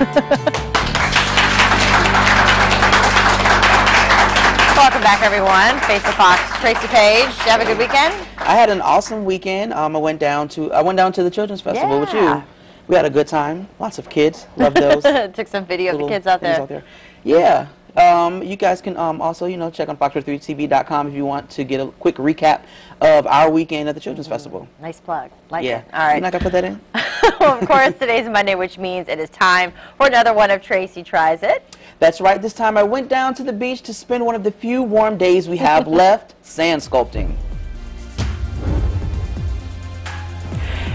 Welcome back, everyone. Face the Fox Tracie Paige. Did you have a good weekend? I had an awesome weekend. I went down to the Children's Festival with you. We had a good time. Lots of kids. Love those. Took some video of the kids out there. Yeah. You guys can also, check on foxtracietv.com if you want to get a quick recap of our weekend at the Children's Festival. Nice plug. Like it. All right. You're not going to put that in? Well, of course, today's Monday, which means it is time for another one of Tracie Tries It. That's right. This time I went down to the beach to spend one of the few warm days we have left sand sculpting.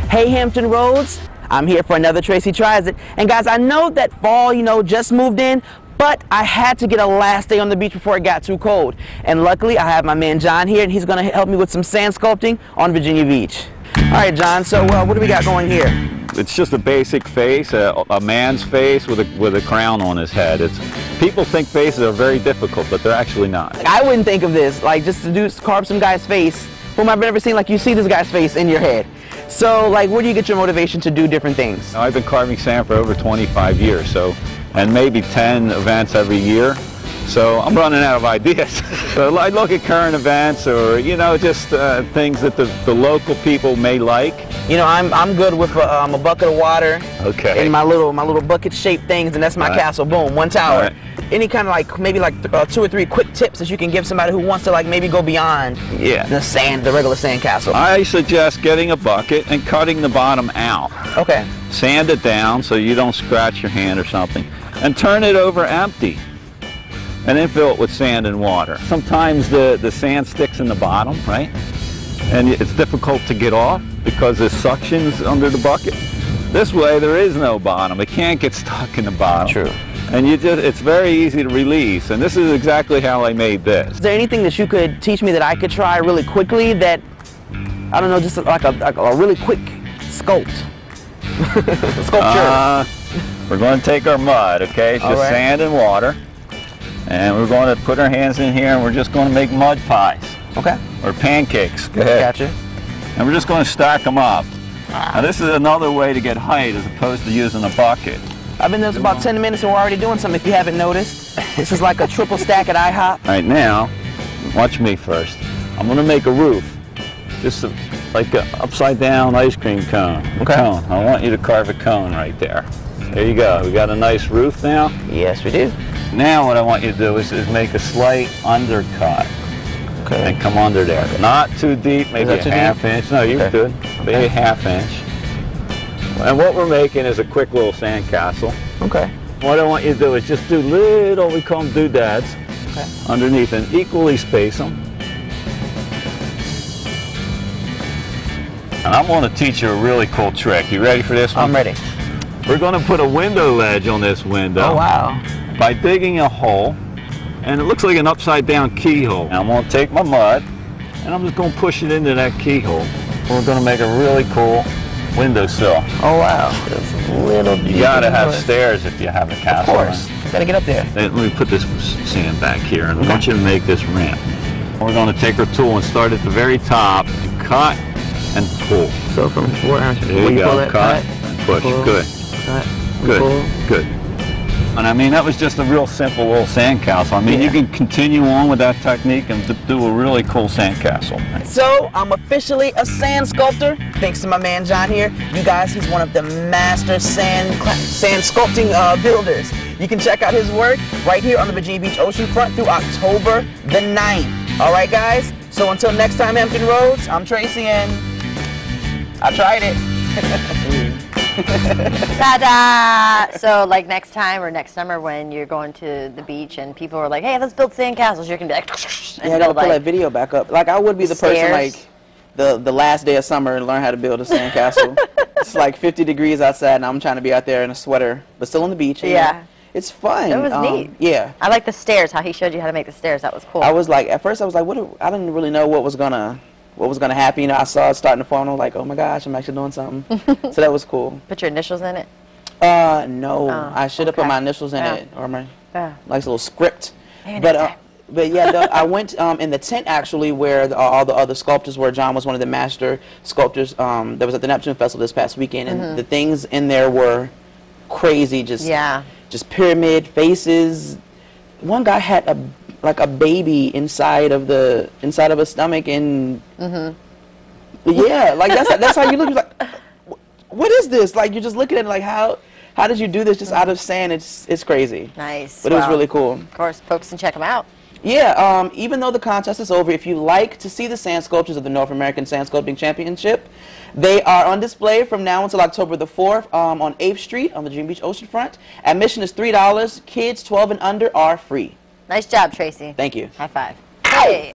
Hey, Hampton Roads. I'm here for another Tracie Tries It. And guys, I know that fall, just moved in, but I had to get a last day on the beach before it got too cold. And luckily, I have my man John here, and he's going to help me with some sand sculpting on Virginia Beach. All right, John, so what do we got going here? It's just a basic face, a man's face with a crown on his head. People think faces are very difficult, but they're actually not. I wouldn't think of this, just to carve some guy's face, whom I've never seen, you see this guy's face in your head. So, where do you get your motivation to do different things? I've been carving sand for over 25 years, and maybe 10 events every year. So I'm running out of ideas. So I look at current events or, just things that the local people may like. I'm good with a bucket of water. Okay. And my little bucket-shaped things, and that's my castle. Boom, one tower. Right. Any kind of maybe 2 or 3 quick tips that you can give somebody who wants to maybe go beyond the regular sand castle. I suggest getting a bucket and cutting the bottom out. Okay. Sand it down so you don't scratch your hand or something, and turn it over empty. And then fill it with sand and water. Sometimes the sand sticks in the bottom, right? And it's difficult to get off because there's suctions under the bucket. This way there is no bottom. It can't get stuck in the bottom. True. And it's very easy to release. And this is exactly how I made this. Is there anything that you could teach me that I could try really quickly that, I don't know, just like a really quick sculpt? Sculpture. We're going to take our mud, okay? It's just sand and water. And we're going to put our hands in here and we're just going to make mud pies. Okay. Or pancakes. Go ahead. Gotcha. And we're just going to stack them up. Now this is another way to get height as opposed to using a bucket. I've been there for about 10 minutes and we're already doing something if you haven't noticed. This is like a triple stack at IHOP. Right now, watch me first. I'm going to make a roof. Just like an upside down ice cream cone. Okay. Cone. I want you to carve a cone right there. There you go. We got a nice roof now. Yes, we do. Now what I want you to do is make a slight undercut. Okay. And come under there. Not too deep, maybe a half inch. No, you're good. Maybe a half inch. And what we're making is a quick little sand castle. Okay. What I want you to do is just do little, we call them doodads, underneath, and equally space them. And I'm going to teach you a really cool trick. You ready for this one? I'm ready. We're going to put a window ledge on this window. Oh, wow. By digging a hole, and it looks like an upside down keyhole. Now I'm going to take my mud, and I'm just going to push it into that keyhole. And we're going to make a really cool windowsill. Oh, wow. That's a little. You got to have stairs if you have a castle. Of course. Got to get up there. Let me put this sand back here, and I want you to make this ramp. We're going to take our tool and start at the very top and cut and pull. So from 4 inches. There you go. Cut and push. Pull, good. Cut. Good. Pull. Good. And I mean, that was just a real simple little sandcastle. I mean, you can continue on with that technique and do a really cool sandcastle. So, I'm officially a sand sculptor, thanks to my man John here. You guys, he's one of the master sand sculpting builders. You can check out his work right here on the Virginia Beach oceanfront through October the 9th. All right, guys? So, until next time, Hampton Roads, I'm Tracie, and I tried it. Ta-da! So next time or next summer when you're going to the beach and people are like, hey, let's build sand castles, you're going to be like, and I got to pull that video back up. I would be the person the last day of summer and learn how to build a sand castle. It's 50 degrees outside and I'm trying to be out there in a sweater, but still on the beach. Yeah. It's fun. It was neat. Yeah. I like the stairs, how he showed you how to make the stairs. That was cool. At first I was like, I didn't really know what was gonna happen. I saw it starting to fall, and I was like, oh my gosh, I'm actually doing something. So that was cool. Put your initials in it? No. I should have put my initials in it, or my a little script. But yeah, I went in the tent actually where all the other sculptors were. John was one of the master sculptors that was at the Neptune Festival this past weekend, and the things in there were crazy, just Yeah. just pyramid faces. One guy had a baby inside of a stomach, and yeah, like that's how you look. You're like, what is this? Like, you're just looking at it like, how did you do this just out of sand? It's crazy. Nice. But it was really cool. Of course, folks can check them out. Yeah, even though the contest is over, if you like to see the sand sculptures of the North American Sand Sculpting Championship, they are on display from now until October the 4th on 8th Street on the Virginia Beach oceanfront. Admission is $3. Kids 12 and under are free. Nice job, Tracy. Thank you. High five. Hey.